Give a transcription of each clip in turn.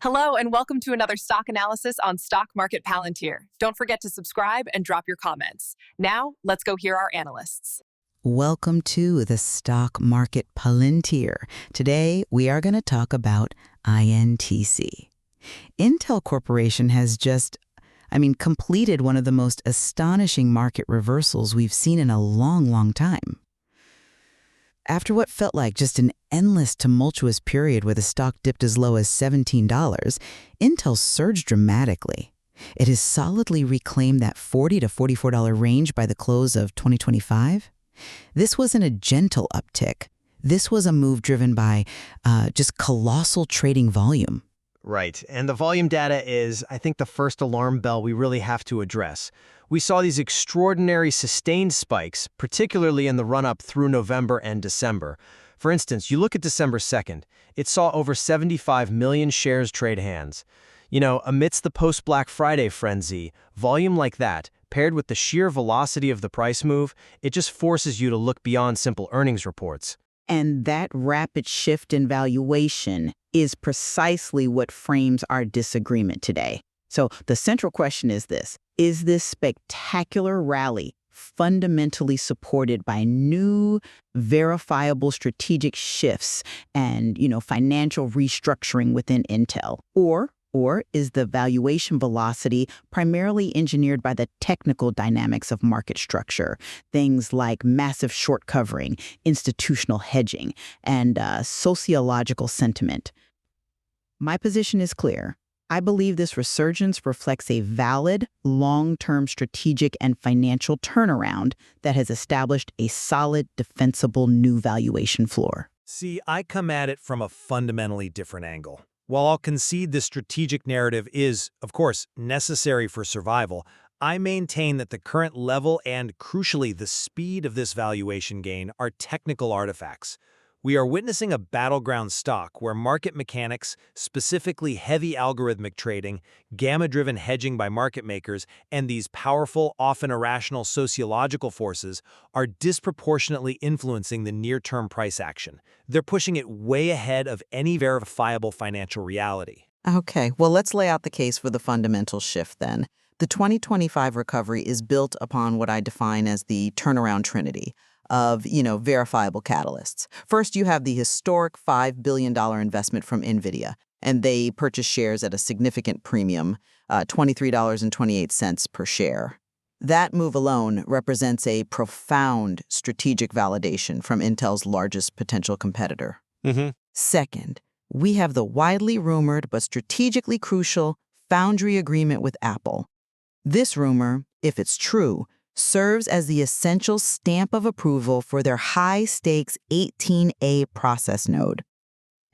Hello, and welcome to another stock analysis on Stock Market Palantir. Don't forget to subscribe and drop your comments. Now, let's go hear our analysts. Welcome to the Stock Market Palantir. Today, we are going to talk about INTC. Intel Corporation has completed one of the most astonishing market reversals we've seen in a long time. After what felt like just an endless, tumultuous period where the stock dipped as low as $17, Intel surged dramatically. It has solidly reclaimed that $40 to $44 range by the close of 2025. This wasn't a gentle uptick. This was a move driven by just colossal trading volume. Right, and the volume data is, I think, the first alarm bell we really have to address. We saw these extraordinary sustained spikes, particularly in the run-up through November and December. For instance, you look at December 2nd, it saw over 75 million shares trade hands. You know, amidst the post-Black Friday frenzy, volume like that, paired with the sheer velocity of the price move, it just forces you to look beyond simple earnings reports. And that rapid shift in valuation is precisely what frames our disagreement today. So the central question is this: is this spectacular rally fundamentally supported by new, verifiable strategic shifts and, financial restructuring within Intel? Or is the valuation velocity primarily engineered by the technical dynamics of market structure, things like massive short covering, institutional hedging, and sociological sentiment? My position is clear. I believe this resurgence reflects a valid, long-term strategic and financial turnaround that has established a solid, defensible new valuation floor. See, I come at it from a fundamentally different angle. While I'll concede the strategic narrative is, of course, necessary for survival, I maintain that the current level and, crucially, the speed of this valuation gain are technical artifacts. We are witnessing a battleground stock where market mechanics, specifically heavy algorithmic trading, gamma-driven hedging by market makers, and these powerful, often irrational sociological forces are disproportionately influencing the near-term price action. They're pushing it way ahead of any verifiable financial reality. Okay, well, let's lay out the case for the fundamental shift then. The 2025 recovery is built upon what I define as the turnaround trinity of, verifiable catalysts. First, you have the historic $5 billion investment from NVIDIA, and they purchased shares at a significant premium, $23.28 per share. That move alone represents a profound strategic validation from Intel's largest potential competitor. Second, we have the widely rumored but strategically crucial foundry agreement with Apple. This rumor, if it's true, serves as the essential stamp of approval for their high-stakes 18A process node.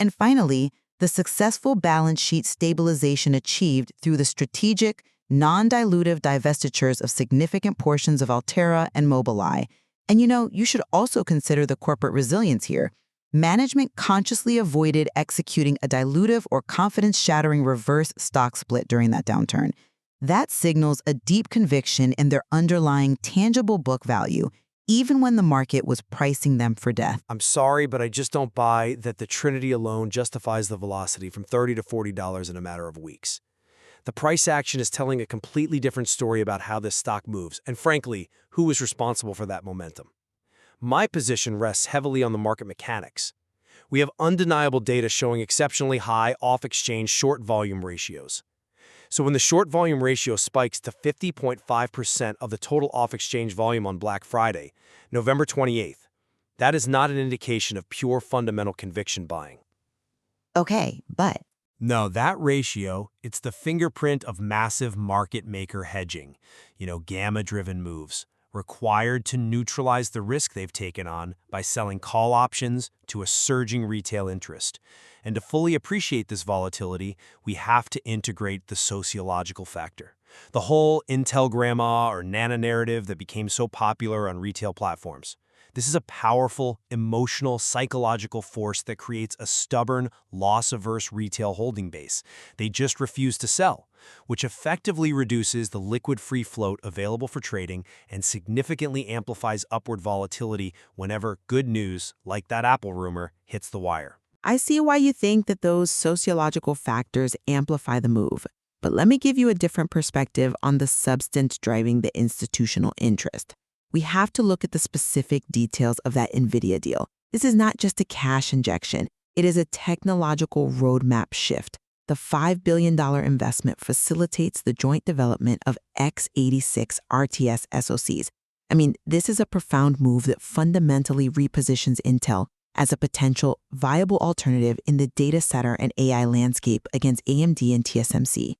And finally, the successful balance sheet stabilization achieved through the strategic, non-dilutive divestitures of significant portions of Altera and Mobileye. And you should also consider the corporate resilience here. Management consciously avoided executing a dilutive or confidence-shattering reverse stock split during that downturn. That signals a deep conviction in their underlying tangible book value, even when the market was pricing them for death. I'm sorry, but I just don't buy that the Trinity alone justifies the velocity from $30 to $40 in a matter of weeks. The price action is telling a completely different story about how this stock moves, and frankly, who is responsible for that momentum. My position rests heavily on the market mechanics. We have undeniable data showing exceptionally high off-exchange short volume ratios. So when the short volume ratio spikes to 50.5% of the total off-exchange volume on Black Friday, November 28th, that is not an indication of pure fundamental conviction buying. Okay, but No, that ratio, it's the fingerprint of massive market maker hedging, gamma-driven moves, required to neutralize the risk they've taken on by selling call options to a surging retail interest. And to fully appreciate this volatility, we have to integrate the sociological factor. The whole Intel grandma or Nana narrative that became so popular on retail platforms. This is a powerful, emotional, psychological force that creates a stubborn, loss-averse retail holding base. They just refuse to sell, which effectively reduces the liquid free float available for trading and significantly amplifies upward volatility whenever good news, like that Apple rumor, hits the wire. I see why you think that those sociological factors amplify the move. But let me give you a different perspective on the substance driving the institutional interest. We have to look at the specific details of that NVIDIA deal. This is not just a cash injection. It is a technological roadmap shift. The $5 billion investment facilitates the joint development of x86 RTS SoCs. I mean, this is a profound move that fundamentally repositions Intel as a potential viable alternative in the data center and AI landscape against AMD and TSMC.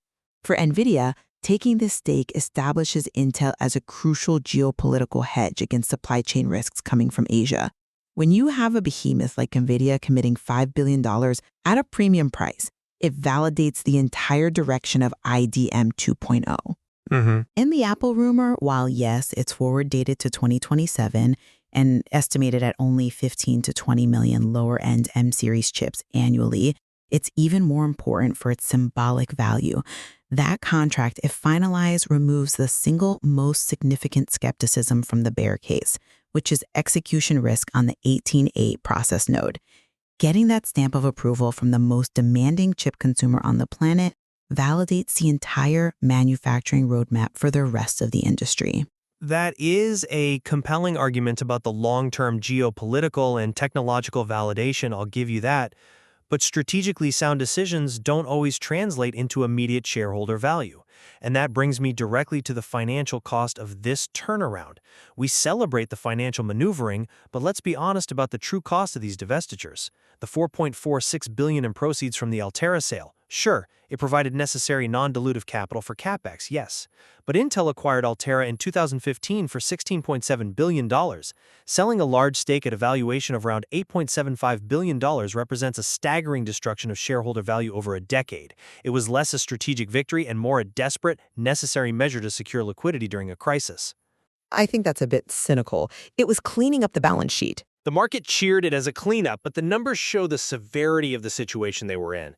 For NVIDIA, taking this stake establishes Intel as a crucial geopolitical hedge against supply chain risks coming from Asia. When you have a behemoth like NVIDIA committing $5 billion at a premium price, it validates the entire direction of IDM 2.0. In the Apple rumor, while yes, it's forward dated to 2027 and estimated at only 15 to 20 million lower-end M-series chips annually, it's even more important for its symbolic value. That contract, if finalized, removes the single most significant skepticism from the bear case, which is execution risk on the 18A process node. Getting that stamp of approval from the most demanding chip consumer on the planet validates the entire manufacturing roadmap for the rest of the industry. That is a compelling argument about the long-term geopolitical and technological validation, I'll give you that. But strategically sound decisions don't always translate into immediate shareholder value. And that brings me directly to the financial cost of this turnaround. We celebrate the financial maneuvering, but let's be honest about the true cost of these divestitures. The $4.46 billion in proceeds from the Altera sale. Sure, it provided necessary non-dilutive capital for CapEx, yes. But Intel acquired Altera in 2015 for $16.7 billion. Selling a large stake at a valuation of around $8.75 billion represents a staggering destruction of shareholder value over a decade. It was less a strategic victory and more a desperate, necessary measure to secure liquidity during a crisis. I think that's a bit cynical. It was cleaning up the balance sheet. The market cheered it as a cleanup, but the numbers show the severity of the situation they were in.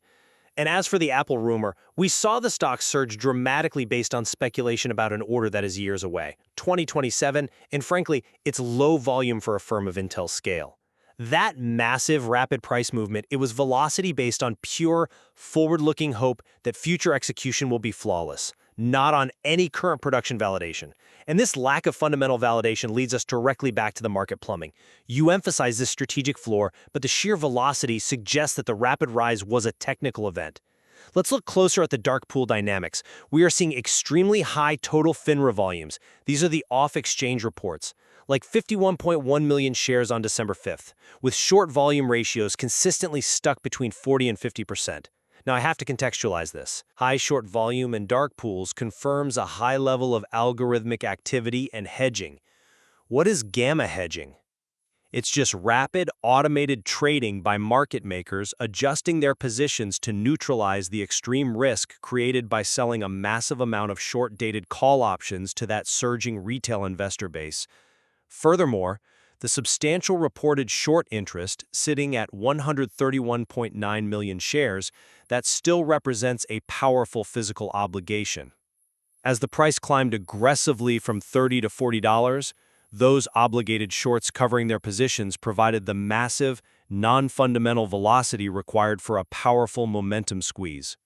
And as for the Apple rumor, we saw the stock surge dramatically based on speculation about an order that is years away, 2027, and frankly, it's low volume for a firm of Intel's scale. That massive, rapid price movement, it was velocity based on pure, forward-looking hope that future execution will be flawless, not on any current production validation. And this lack of fundamental validation leads us directly back to the market plumbing. You emphasize this strategic floor, but the sheer velocity suggests that the rapid rise was a technical event. Let's look closer at the dark pool dynamics. We are seeing extremely high total FINRA volumes. These are the off-exchange reports, like 51.1 million shares on December 5th, with short volume ratios consistently stuck between 40 and 50%. Now, I have to contextualize this. High short volume and dark pools confirms a high level of algorithmic activity and hedging. What is gamma hedging? It's just rapid, automated trading by market makers adjusting their positions to neutralize the extreme risk created by selling a massive amount of short-dated call options to that surging retail investor base. Furthermore, the substantial reported short interest, sitting at 131.9 million shares, that still represents a powerful physical obligation. As the price climbed aggressively from $30 to $40, those obligated shorts covering their positions provided the massive, non-fundamental velocity required for a powerful momentum squeeze.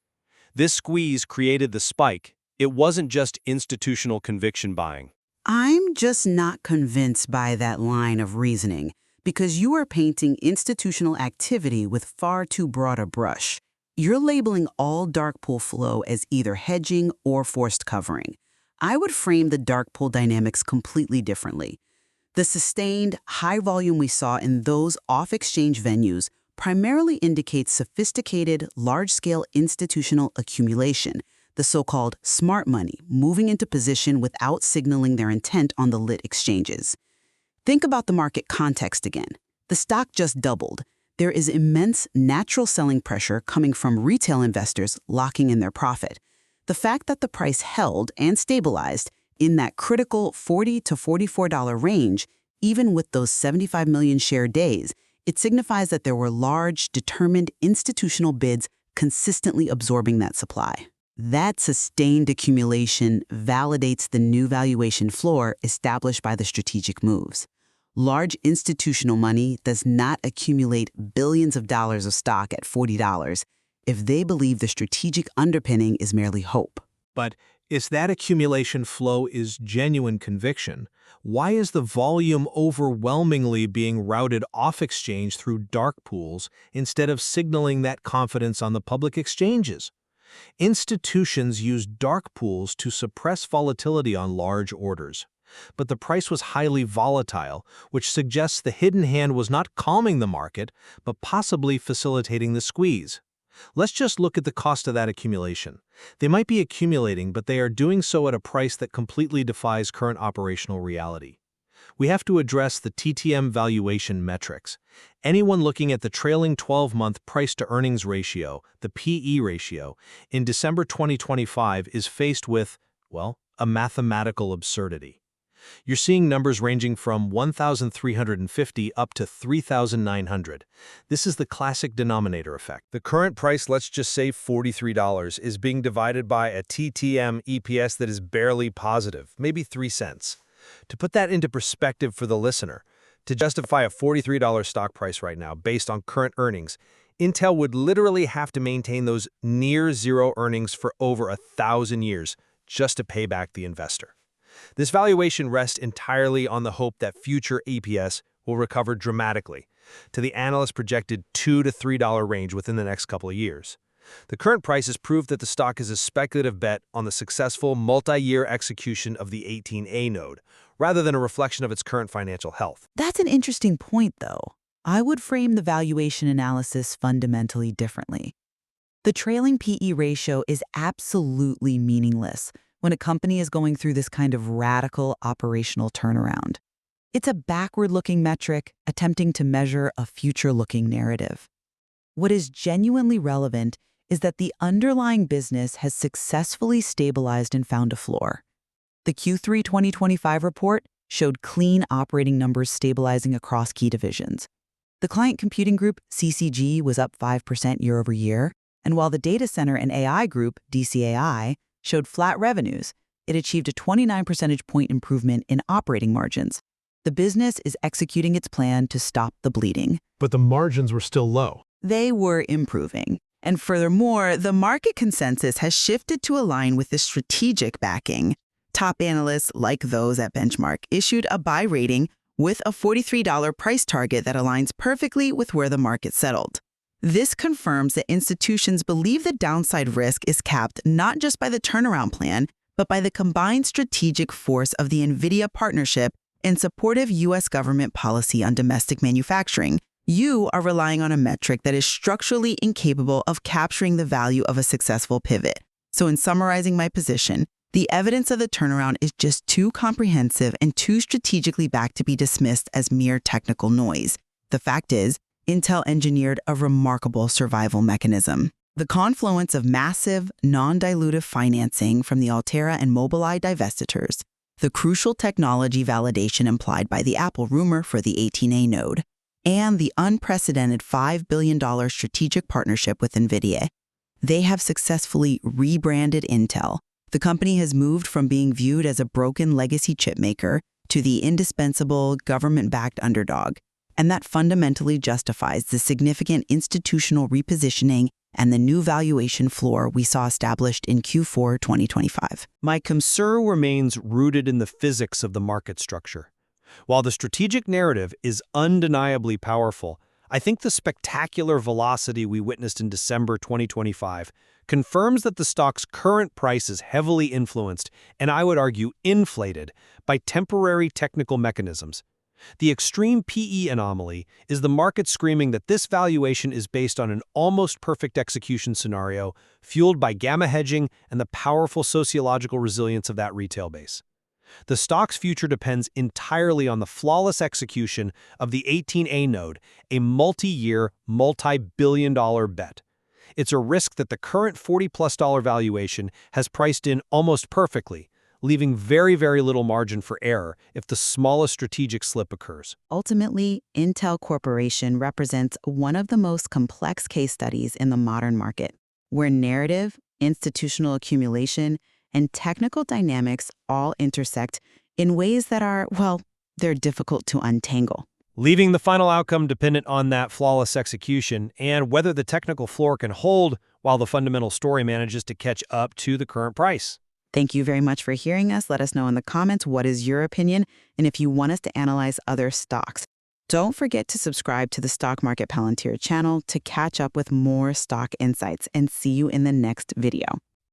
This squeeze created the spike. It wasn't just institutional conviction buying. I'm just not convinced by that line of reasoning, because you are painting institutional activity with far too broad a brush. You're labeling all dark pool flow as either hedging or forced covering. I would frame the dark pool dynamics completely differently. The sustained, high volume we saw in those off-exchange venues primarily indicates sophisticated, large-scale institutional accumulation, the so-called smart money, moving into position without signaling their intent on the lit exchanges. Think about the market context again. The stock just doubled. There is immense natural selling pressure coming from retail investors locking in their profit. The fact that the price held and stabilized in that critical $40 to $44 range, even with those 75 million share days, it signifies that there were large, determined institutional bids consistently absorbing that supply. That sustained accumulation validates the new valuation floor established by the strategic moves. Large institutional money does not accumulate billions of dollars of stock at $40 if they believe the strategic underpinning is merely hope. But if that accumulation flow is genuine conviction, why is the volume overwhelmingly being routed off exchange through dark pools instead of signaling that confidence on the public exchanges? Institutions use dark pools to suppress volatility on large orders. But the price was highly volatile, which suggests the hidden hand was not calming the market, but possibly facilitating the squeeze. Let's just look at the cost of that accumulation. They might be accumulating, but they are doing so at a price that completely defies current operational reality. We have to address the TTM valuation metrics. Anyone looking at the trailing 12-month price-to-earnings ratio, the PE ratio, in December 2025 is faced with, well, a mathematical absurdity. You're seeing numbers ranging from 1,350 up to 3,900. This is the classic denominator effect. The current price, let's just say $43, is being divided by a TTM EPS that is barely positive, maybe 3 cents. To put that into perspective for the listener, to justify a $43 stock price right now based on current earnings, Intel would literally have to maintain those near-zero earnings for over 1,000 years just to pay back the investor. This valuation rests entirely on the hope that future EPS will recover dramatically to the analysts' projected $2 to $3 range within the next couple of years. The current price is proof that the stock is a speculative bet on the successful multi-year execution of the 18A node, rather than a reflection of its current financial health. That's an interesting point, though. I would frame the valuation analysis fundamentally differently. The trailing PE ratio is absolutely meaningless when a company is going through this kind of radical operational turnaround. It's a backward-looking metric attempting to measure a future-looking narrative. What is genuinely relevant is that the underlying business has successfully stabilized and found a floor. The Q3 2025 report showed clean operating numbers stabilizing across key divisions. The Client Computing Group, CCG, was up 5% year over year, and while the Data Center and AI Group, DCAI, showed flat revenues, it achieved a 29 percentage point improvement in operating margins. The business is executing its plan to stop the bleeding. But the margins were still low. They were improving. And furthermore, the market consensus has shifted to align with the strategic backing. Top analysts, like those at Benchmark, issued a buy rating with a $43 price target that aligns perfectly with where the market settled. This confirms that institutions believe the downside risk is capped not just by the turnaround plan, but by the combined strategic force of the NVIDIA partnership and supportive U.S. government policy on domestic manufacturing. You are relying on a metric that is structurally incapable of capturing the value of a successful pivot. So in summarizing my position, the evidence of the turnaround is just too comprehensive and too strategically backed to be dismissed as mere technical noise. The fact is, Intel engineered a remarkable survival mechanism. The confluence of massive, non-dilutive financing from the Altera and Mobileye divestitures, the crucial technology validation implied by the Apple rumor for the 18A node, and the unprecedented $5 billion strategic partnership with NVIDIA. They have successfully rebranded Intel. The company has moved from being viewed as a broken legacy chipmaker to the indispensable government-backed underdog, and that fundamentally justifies the significant institutional repositioning and the new valuation floor we saw established in Q4 2025. My concern remains rooted in the physics of the market structure. While the strategic narrative is undeniably powerful, I think the spectacular velocity we witnessed in December 2025 confirms that the stock's current price is heavily influenced, and I would argue inflated, by temporary technical mechanisms. The extreme PE anomaly is the market screaming that this valuation is based on an almost perfect execution scenario fueled by gamma hedging and the powerful sociological resilience of that retail base. The stock's future depends entirely on the flawless execution of the 18A node, a multi-year, multi-billion-dollar bet. It's a risk that the current $40+ valuation has priced in almost perfectly, leaving very, very little margin for error if the smallest strategic slip occurs. Ultimately, Intel Corporation represents one of the most complex case studies in the modern market, where narrative, institutional accumulation, and technical dynamics all intersect in ways that are, well, they're difficult to untangle. Leaving the final outcome dependent on that flawless execution and whether the technical floor can hold while the fundamental story manages to catch up to the current price. Thank you very much for hearing us. Let us know in the comments what is your opinion and if you want us to analyze other stocks. Don't forget to subscribe to the Stock Market Palantir channel to catch up with more stock insights, and see you in the next video.